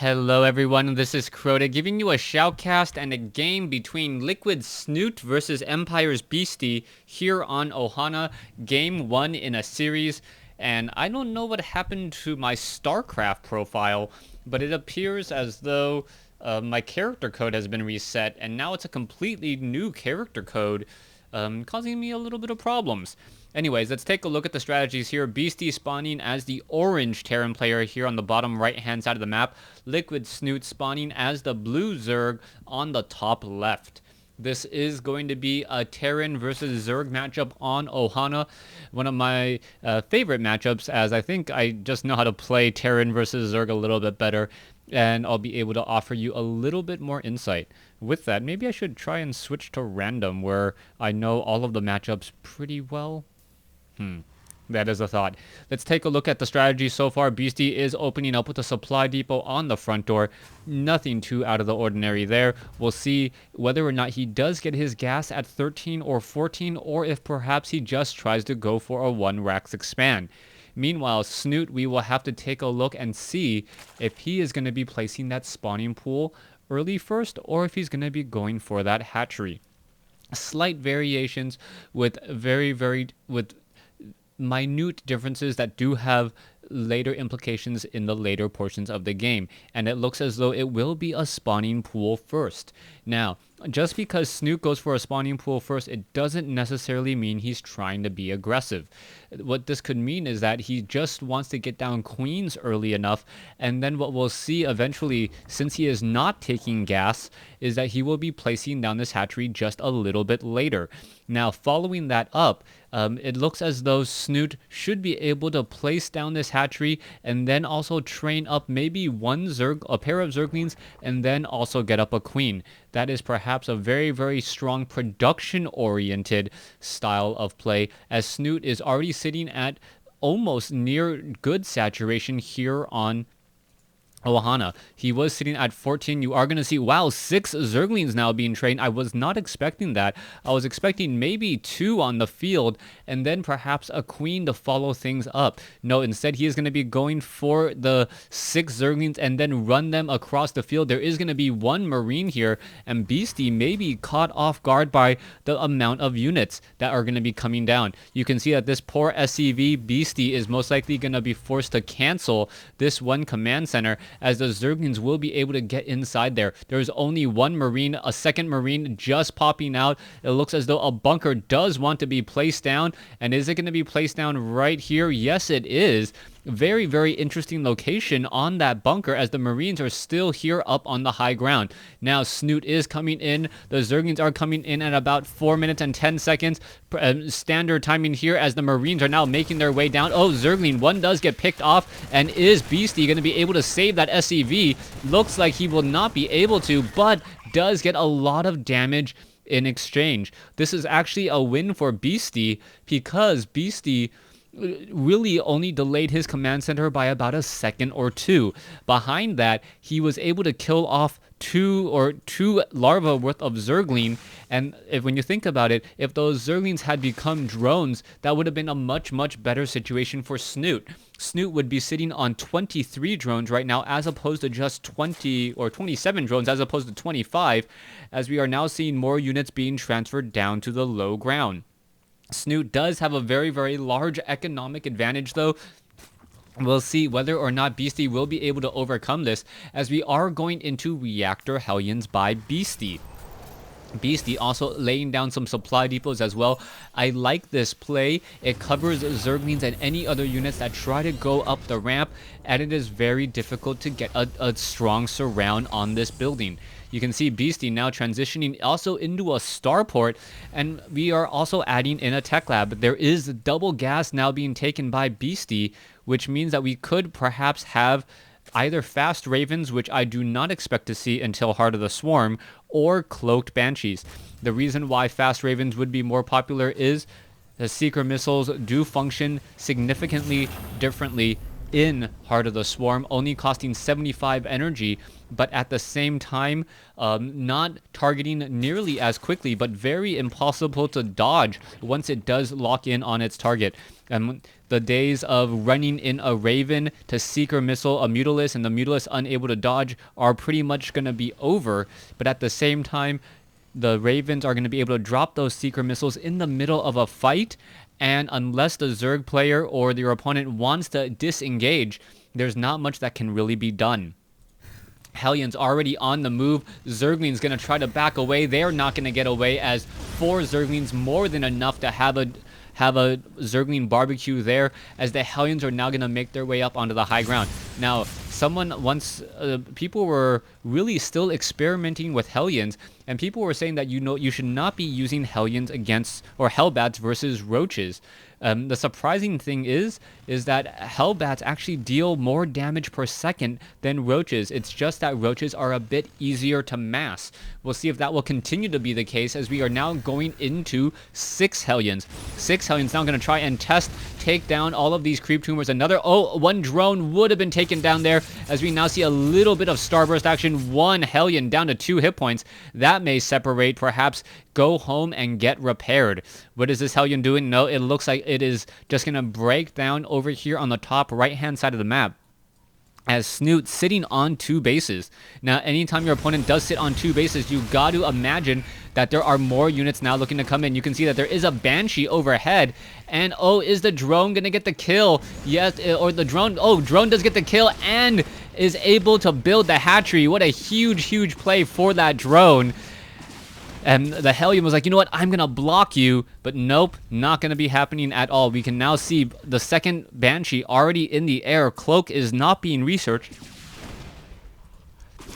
Hello everyone, this is Crota giving you a shoutcast and a game between Liquid Snute versus Empire's Beasty here on Ohana, game 1 in a series. And I don't know what happened to my StarCraft profile, but it appears as though my character code has been reset, and now it's a completely new character code, causing me a little bit of problems. Anyways, let's take a look at the strategies here. Beasty spawning as the orange Terran player here on the bottom right-hand side of the map. Liquid Snute spawning as the blue Zerg on the top left. This is going to be a Terran versus Zerg matchup on Ohana. One of my favorite matchups, as I think I just know how to play Terran versus Zerg a little bit better, and I'll be able to offer you a little bit more insight. With that, maybe I should try and switch to random, where I know all of the matchups pretty well. That is a thought. Let's take a look at the strategy so far. Beasty is opening up with a supply depot on the front door. Nothing too out of the ordinary there. We'll see whether or not he does get his gas at 13 or 14, or if perhaps he just tries to go for a 1 Rax expand. Meanwhile, Snute, we will have to take a look and see if he is going to be placing that spawning pool early first, or if he's going to be going for that hatchery. Slight variations with with minute differences that do have later implications in the later portions of the game, and it looks as though it will be a spawning pool first. Now, just because Snute goes for a spawning pool first, it doesn't necessarily mean he's trying to be aggressive. What this could mean is that he just wants to get down queens early enough, and then what we'll see eventually, since he is not taking gas, is that he will be placing down this hatchery just a little bit later. Now, following that up, it looks as though Snute should be able to place down this hatchery and then also train up maybe a pair of Zerglings, and then also get up a queen. That is perhaps a very strong production-oriented style of play, as Snute is already sitting at almost near good saturation here on Ohana. He was sitting at 14. You are going to see, wow, 6 Zerglings now being trained. I was not expecting that. I was expecting maybe 2 on the field, and then perhaps a queen to follow things up. No, instead he is going to be going for the 6 Zerglings and then run them across the field. There is going to be 1 Marine here, and Beasty may be caught off guard by the amount of units that are going to be coming down. You can see that this poor SCV Beasty is most likely going to be forced to cancel this 1 command center, as the Zerglings will be able to get inside there. There's only 1 Marine, a second Marine just popping out. It looks as though a bunker does want to be placed down. And is it going to be placed down right here? Yes, it is. Very interesting location on that bunker, as the Marines are still here up on the high ground. Now, Snute is coming in. The Zerglings are coming in at about 4 minutes and 10 seconds. Standard timing here, as the Marines are now making their way down. Oh, Zergling 1 does get picked off. And is Beasty going to be able to save that SCV? Looks like he will not be able to, but does get a lot of damage in exchange. This is actually a win for Beasty, because Beasty really only delayed his command center by about a second or 2. Behind that, he was able to kill off two larvae worth of Zergling, and when you think about it, if those Zerglings had become drones, that would have been a much better situation for Snute. Snute would be sitting on 23 drones right now, as opposed to just 20 or 27 drones as opposed to 25, as we are now seeing more units being transferred down to the low ground. Snute does have a very large economic advantage, though. We'll see whether or not Beasty will be able to overcome this, as we are going into Reactor Hellions by Beasty. Beasty also laying down some supply depots as well. I like this play. It covers Zerglings and any other units that try to go up the ramp, and it is very difficult to get a strong surround on this building. You can see Beasty now transitioning also into a starport, and we are also adding in a tech lab. There is double gas now being taken by Beasty, which means that we could perhaps have either fast ravens, which I do not expect to see until Heart of the Swarm, or cloaked banshees. The reason why fast ravens would be more popular is the seeker missiles do function significantly differently in Heart of the Swarm, only costing 75 energy, but at the same time not targeting nearly as quickly, but very impossible to dodge once it does lock in on its target. And The days of running in a Raven to Seeker Missile a Mutalisk and the Mutalisk unable to dodge are pretty much going to be over. But at the same time, the Ravens are going to be able to drop those Seeker Missiles in the middle of a fight. And unless the Zerg player or your opponent wants to disengage, there's not much that can really be done. Hellions already on the move. Zergling's going to try to back away. They're not going to get away, as 4 Zerglings more than enough to have a Zergling barbecue there, as the Hellions are now going to make their way up onto the high ground. Now, people were really still experimenting with Hellions, and people were saying that you should not be using Hellions against, or Hellbats versus Roaches. The surprising thing is that Hellbats actually deal more damage per second than Roaches. It's just that Roaches are a bit easier to mass. We'll see if that will continue to be the case, as we are now going into 6 Hellions. 6 Hellions now going to try and take down all of these creep tumors. One drone would have been taken down there, as we now see a little bit of starburst action. 1 Hellion down to 2 hit points. That may separate, perhaps go home and get repaired. What is this Hellion doing? No, it looks like it is just going to break down over here on the top right-hand side of the map, as Snute sitting on 2 bases. Now, anytime your opponent does sit on 2 bases, you got to imagine that there are more units now looking to come in. You can see that there is a Banshee overhead, and is the drone going to get the kill? Yes, or the drone, drone does get the kill and is able to build the hatchery. What a huge play for that drone. And the Hellion was like, you know what, I'm going to block you. But nope, not going to be happening at all. We can now see the second Banshee already in the air. Cloak is not being researched,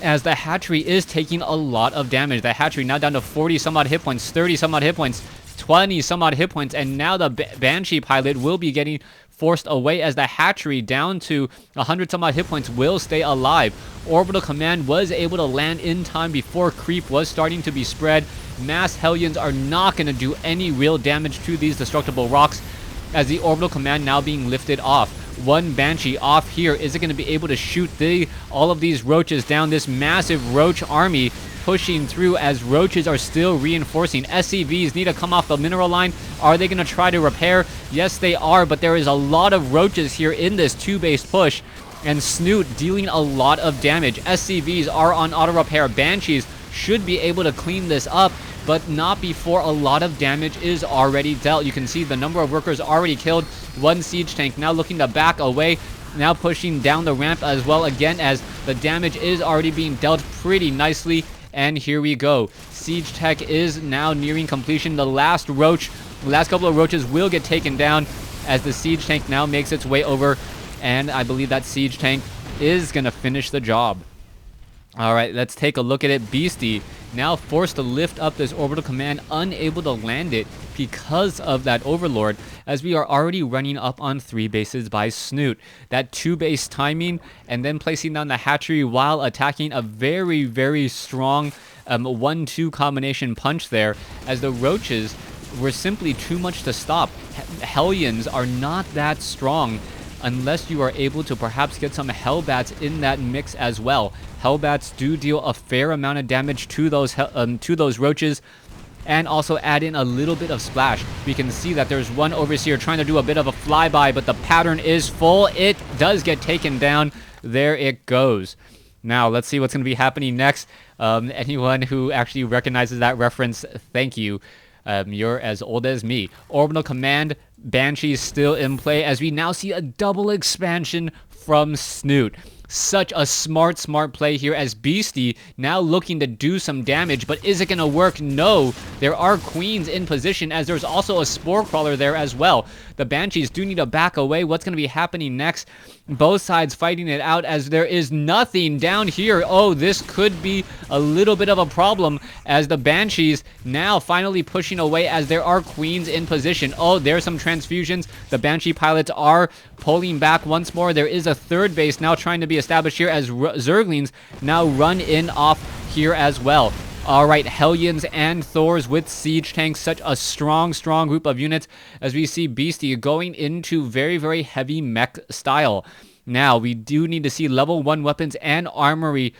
as the hatchery is taking a lot of damage. The hatchery now down to 40 some odd hit points, 30 some odd hit points, 20 some odd hit points. And now the Banshee pilot will be getting forced away, as the hatchery down to 100 some odd hit points will stay alive. Orbital Command was able to land in time before creep was starting to be spread. Mass Hellions are not going to do any real damage to these destructible rocks, as the Orbital Command now being lifted off. 1 Banshee off here. Is it going to be able to shoot all of these Roaches down? This massive Roach army pushing through, as Roaches are still reinforcing. SCVs need to come off the mineral line. Are they going to try to repair? Yes, they are, but there is a lot of Roaches here in this 2-base push, and Snute dealing a lot of damage. SCVs are on auto repair. Banshees should be able to clean this up, but not before a lot of damage is already dealt. You can see the number of workers already killed. 1 siege tank now looking to back away, now pushing down the ramp as well again, as the damage is already being dealt pretty nicely. And here we go. Siege tech is now nearing completion. The last couple of Roaches will get taken down, as the siege tank now makes its way over, and I believe that siege tank is going to finish the job. All right, let's take a look at it. Beasty now forced to lift up this Orbital Command, unable to land it because of that Overlord, as we are already running up on 3 bases by Snute. That 2-base timing and then placing down the hatchery while attacking a very strong 1-2 combination punch there, as the Roaches were simply too much to stop. Hellions are not that strong unless you are able to perhaps get some Hellbats in that mix as well. Hellbats do deal a fair amount of damage to those Roaches, and also add in a little bit of splash. We can see that there's 1 Overseer trying to do a bit of a flyby, but the pattern is full. It does get taken down. There it goes. Now, let's see what's going to be happening next. Anyone who actually recognizes that reference, thank you. You're as old as me. Orbital Command, Banshee still in play, as we now see a double expansion from Snute. Such a smart play here, as Beasty now looking to do some damage, but is it going to work? No. There are queens in position, as there's also a spore crawler there as well. The Banshees do need to back away. What's going to be happening next? Both sides fighting it out, as there is nothing down here. This could be a little bit of a problem, as the Banshees now finally pushing away, as there are queens in position. There's some transfusions. The Banshee pilots are pulling back once more. There is a 3rd base now trying to be established here, as Zerglings now run in off here as well. All right, Hellions and Thors with siege tanks, such a strong group of units, as we see Beasty going into very heavy mech style. Now, we do need to see level 1 weapons and armory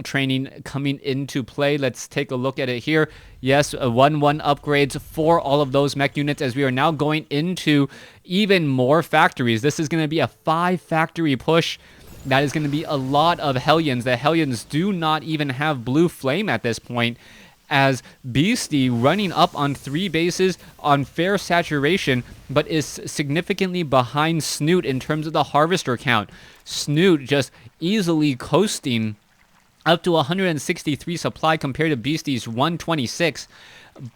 training coming into play. Let's take a look at it here. Yes, 1-1 upgrades for all of those mech units as we are now going into even more factories. This is going to be a 5-factory push. That is going to be a lot of Hellions. The Hellions do not even have blue flame at this point, as Beasty running up on 3 bases on fair saturation, but is significantly behind Snute in terms of the harvester count. Snute just easily coasting up to 163 supply compared to Beasty's 126.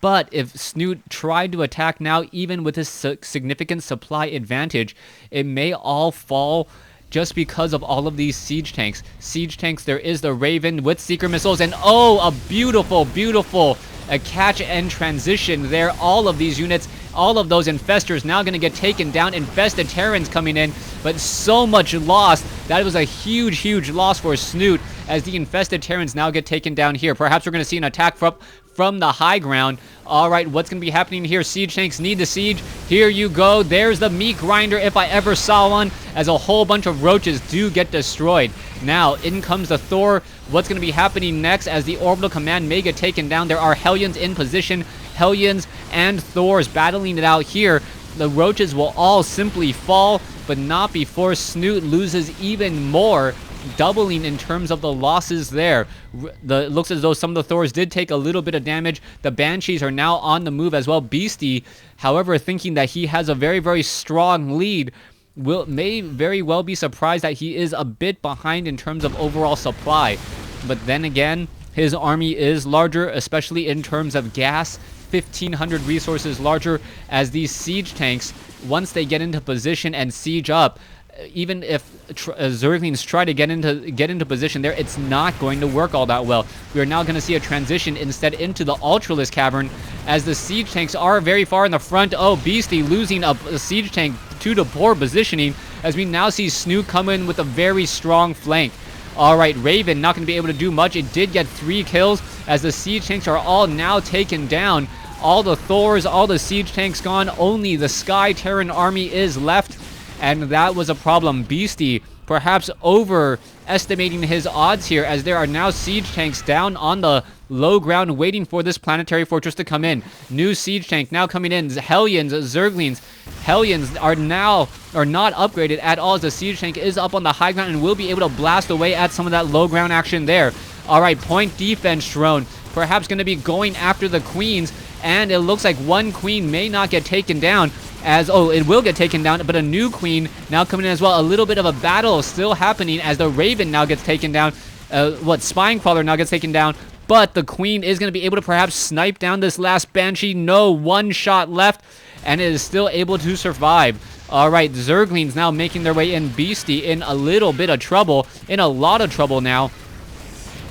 But if Snute tried to attack now, even with his significant supply advantage, it may all fall just because of all of these siege tanks. Siege tanks, there is the Raven with Seeker missiles, and oh, a beautiful, beautiful catch and transition there. All of these units, all of those infestors now going to get taken down. Infested Terrans coming in, but so much loss. That was a huge, huge loss for Snute as the infested Terrans now get taken down here. Perhaps we're going to see an attack from the high ground. All right, what's going to be happening here? Siege tanks need the siege. Here you go. There's the meat grinder if I ever saw one, as a whole bunch of roaches do get destroyed. Now, in comes the Thor. What's going to be happening next as the orbital command may get taken down? There are Hellions in position. Hellions and Thors battling it out here. The roaches will all simply fall, but not before Snute loses even more, doubling in terms of the losses there. It looks as though some of the Thors did take a little bit of damage. The Banshees are now on the move as well. Beasty, however, thinking that he has a very, very strong lead, may very well be surprised that he is a bit behind in terms of overall supply. But then again, his army is larger, especially in terms of gas. 1,500 resources larger, as these siege tanks, once they get into position and siege up, even if Zerglings try to get into position there, it's not going to work all that well. We are now going to see a transition instead into the Ultralisk cavern, as the siege tanks are very far in the front. Oh, Beasty losing a siege tank due to poor positioning, as we now see Snute come in with a very strong flank. All right, Raven not going to be able to do much. It did get 3 kills, as the siege tanks are all now taken down. All the Thors, all the siege tanks gone. Only the Sky Terran army is left, and that was a problem. Beasty perhaps overestimating his odds here, as there are now siege tanks down on the low ground waiting for this planetary fortress to come in. New siege tank now coming in. Hellions, Zerglings. Hellions are not upgraded at all, as the siege tank is up on the high ground and will be able to blast away at some of that low ground action there. All right, point defense drone perhaps going to be going after the queens, and it looks like one queen may not get taken down, as, oh, it will get taken down, but a new queen now coming in as well. A little bit of a battle still happening, as the Raven now gets taken down. Spine Crawler now gets taken down, but the queen is going to be able to perhaps snipe down this last Banshee. No, 1 shot left, and it is still able to survive. All right, Zerglings now making their way in. Beasty in a little bit of trouble, in a lot of trouble now,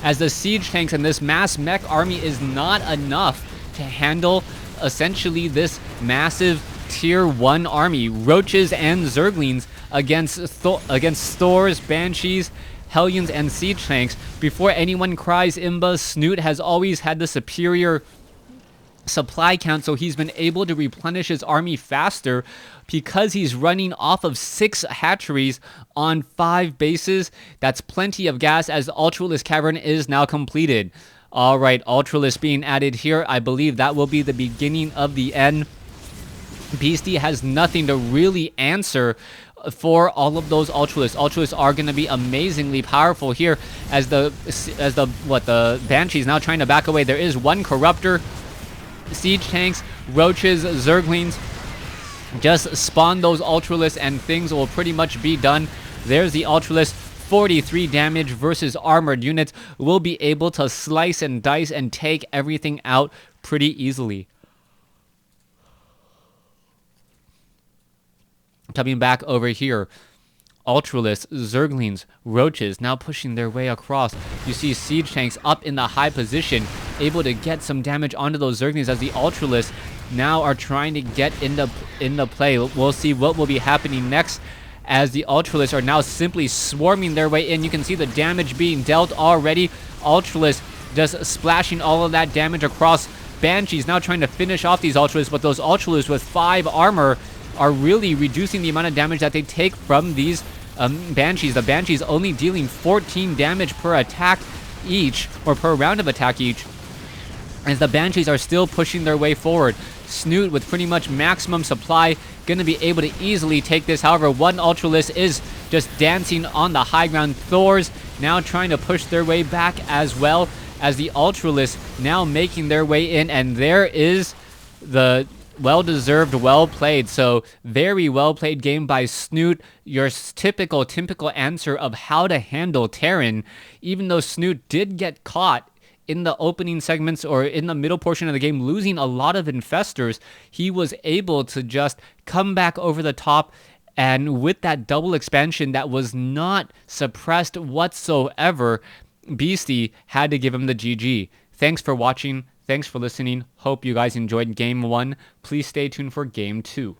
as the siege tanks and this mass mech army is not enough to handle essentially this massive tier 1 army. Roaches and Zerglings against Thors, Banshees, Hellions, and siege tanks. Before anyone cries Imba, Snute has always had the superior supply count, so he's been able to replenish his army faster because he's running off of 6 hatcheries on 5 bases. That's plenty of gas, as the Ultralisk cavern is now completed. All right, Ultralisk being added here. I believe that will be the beginning of the end. Beasty has nothing to really answer for all of those Ultralisks. Ultralisks are going to be amazingly powerful here, as the Banshees now trying to back away. There is 1 Corruptor. Siege tanks, Roaches, Zerglings, just spawn those Ultralisks and things will pretty much be done. There's the Ultralisk. 43 damage versus armored units. Will be able to slice and dice and take everything out pretty easily. Coming back over here, Ultralisk, Zerglings, Roaches now pushing their way across. You see siege tanks up in the high position, able to get some damage onto those Zerglings, as the Ultralisk now are trying to get into play. We'll see what will be happening next, as the Ultralisk are now simply swarming their way in. You can see the damage being dealt already. Ultralisk just splashing all of that damage across. Banshees now trying to finish off these Ultralisks, but those Ultralisks with 5 armor are really reducing the amount of damage that they take from these Banshees. The Banshees only dealing 14 damage per attack each, or per round of attack each, as the Banshees are still pushing their way forward. Snute with pretty much maximum supply, gonna be able to easily take this. However, one Ultralisk is just dancing on the high ground. Thors now trying to push their way back, as well as the Ultralisk now making their way in, and there is the well-deserved, well-played. So very well-played game by Snute. Your typical answer of how to handle Terran, even though Snute did get caught in the opening segments or in the middle portion of the game, losing a lot of infestors. He was able to just come back over the top, and with that double expansion that was not suppressed whatsoever, Beasty had to give him the GG. Thanks for watching. Thanks for listening. Hope you guys enjoyed Game 1. Please stay tuned for Game 2.